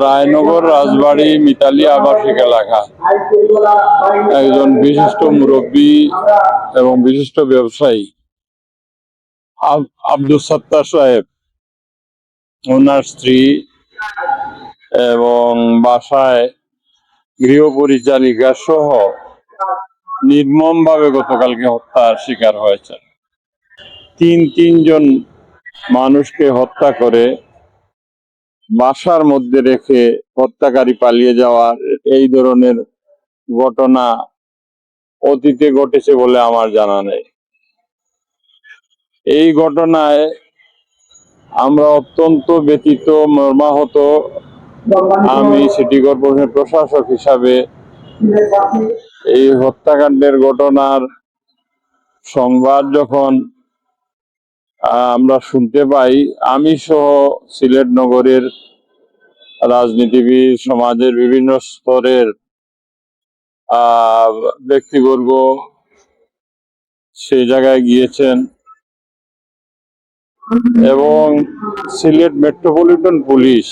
রায়নগর রাজবাড়ী মিতালি আবাসিক এলাকা একজন বিশিষ্ট মুরব্বী এবং বিশিষ্ট ব্যবসায়ী আব্দুল সত্তার সাহেব, ওনার স্ত্রী এবং বাসায় গৃহ পরিচারিকা সহ নির্মমভাবে গতকালকে হত্যার শিকার হয়েছে। তিনজন মানুষকে হত্যা করে বাসার মধ্যে রেখে হত্যাকারী পালিয়ে যাওয়ার এই ধরনের ঘটনা অতীতে ঘটেছে বলে আমার জানা নেই। এই ঘটনায় আমরা অত্যন্ত ব্যথিত, মর্মাহত। আমি সিটি কর্পোরেশনের প্রশাসক হিসাবে এই হত্যাকাণ্ডের ঘটনার সংবাদ যখন আমরা শুনতে পাই, আমি সহ সিলেট নগরের রাজনীতিবিদ, সমাজের বিভিন্ন স্তরের ব্যক্তিবর্গ সেই জায়গায় গিয়েছেন এবং সিলেট মেট্রোপলিটন পুলিশ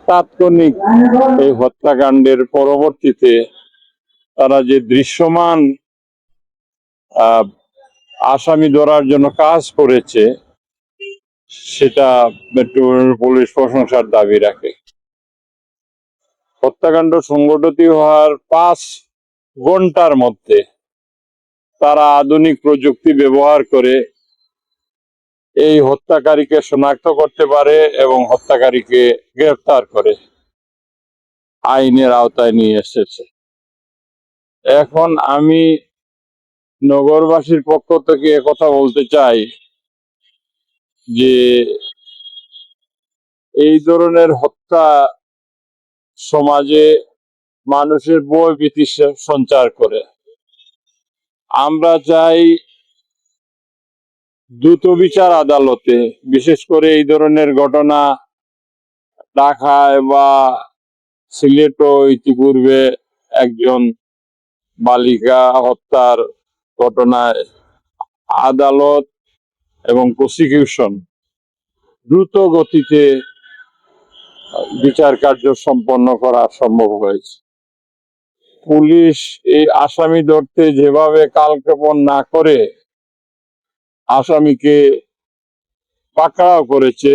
তাৎক্ষণিক এই হত্যাকাণ্ডের পরবর্তীতে তারা যে দৃশ্যমান আসামি ধরার জন্য কাজ করেছে সেটা মেট্রোপলিটন পুলিশ প্রশংসার দাবি রাখে। হত্যাকাণ্ড সংঘটিত হওয়ার 5 ঘন্টার মধ্যে তারা আধুনিক প্রযুক্তি ব্যবহার করে এই হত্যাকারীকে শনাক্ত করতে পারে এবং হত্যাকারীকে গ্রেফতার করে আইনের আওতায় নিয়ে এসেছে। এখন আমি নগরবাসীর পক্ষ থেকে কথা বলতে চাই যে এই ধরনের হত্যা সমাজে মানুষের ভয় ভীতি সঞ্চার করে। আমরা চাই দ্রুত বিচার আদালতে, বিশেষ করে এই ধরনের ঘটনা ঢাকায় বা সিলেটও ইতিপূর্বে একজন বালিকা হত্যার ঘটনায় আদালত এবং প্রসিকিউশন দ্রুত গতিতে বিচার কার্য সম্পন্ন করা সম্ভব হয়েছে। পুলিশ এই আসামি ধরতে যেভাবে কালক্ষেপণ না করে আসামিকে পাকড়াও করেছে,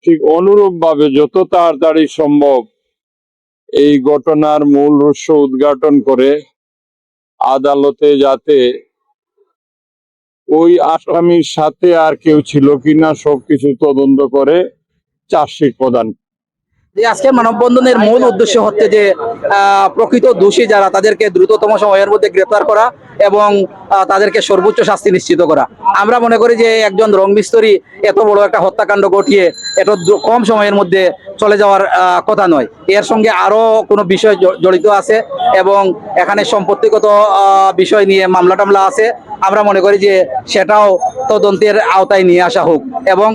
ঠিক অনুরূপ ভাবে যত তাড়াতাড়ি সম্ভব এই ঘটনার মূল রহস্য উদ্ঘাটন করে আদালতে যাতে ওই আসামির সাথে আর কেউ ছিল কিনা সবকিছু তদন্ত করে চার্জশিট প্রদান। আজকের মানববন্ধনের মূল উদ্দেশ্য হচ্ছে যে প্রকৃত দোষী যারা তাদেরকে দ্রুততম সময়ের মধ্যে গ্রেফতার করা এবং তাদেরকে সর্বোচ্চ শাস্তি নিশ্চিত করা। আমরা মনে করি যে একজন রং মিস্ত্রি এত বড় একটা হত্যাকাণ্ড ঘটিয়ে এত কম সময়ের মধ্যে চলে যাওয়ার কথা নয়। এর সঙ্গে আরো কোনো বিষয় জড়িত আছে এবং এখানে সম্পত্তিগত বিষয় নিয়ে মামলা টামলা আছে। আমরা মনে করি যে সেটাও তদন্তের আওতায় নিয়ে আসা হোক এবং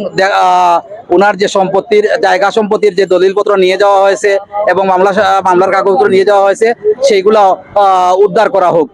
ওনার যে সম্পত্তির জায়গা সম্পত্তির যে দলিলপত্র নিয়ে যাওয়া হয়েছে এবং মামলার কাগজপত্র নিয়ে যাওয়া হয়েছে সেইগুলো উদ্ধার করা হোক।